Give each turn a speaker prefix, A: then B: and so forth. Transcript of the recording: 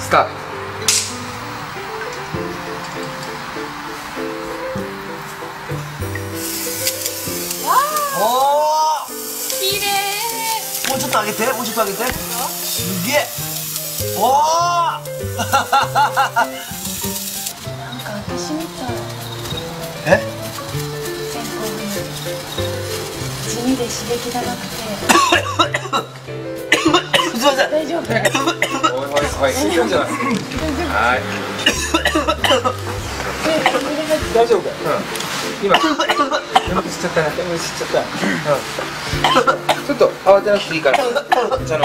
A: スタート。
B: おお、
C: 綺麗。
B: もうちょっと上げて、もうちょっと上げて。すげえ。おお
C: なんか私みたい。
B: え、
C: 全国に地味で刺激がなくて。
B: すいません。
C: 大丈夫。
A: おいおいおい、いいんじゃない。はい。大丈夫かよ。今。煙吸っちゃったね。煙吸っちゃった。ちょっと慌てなくていいから。お茶の。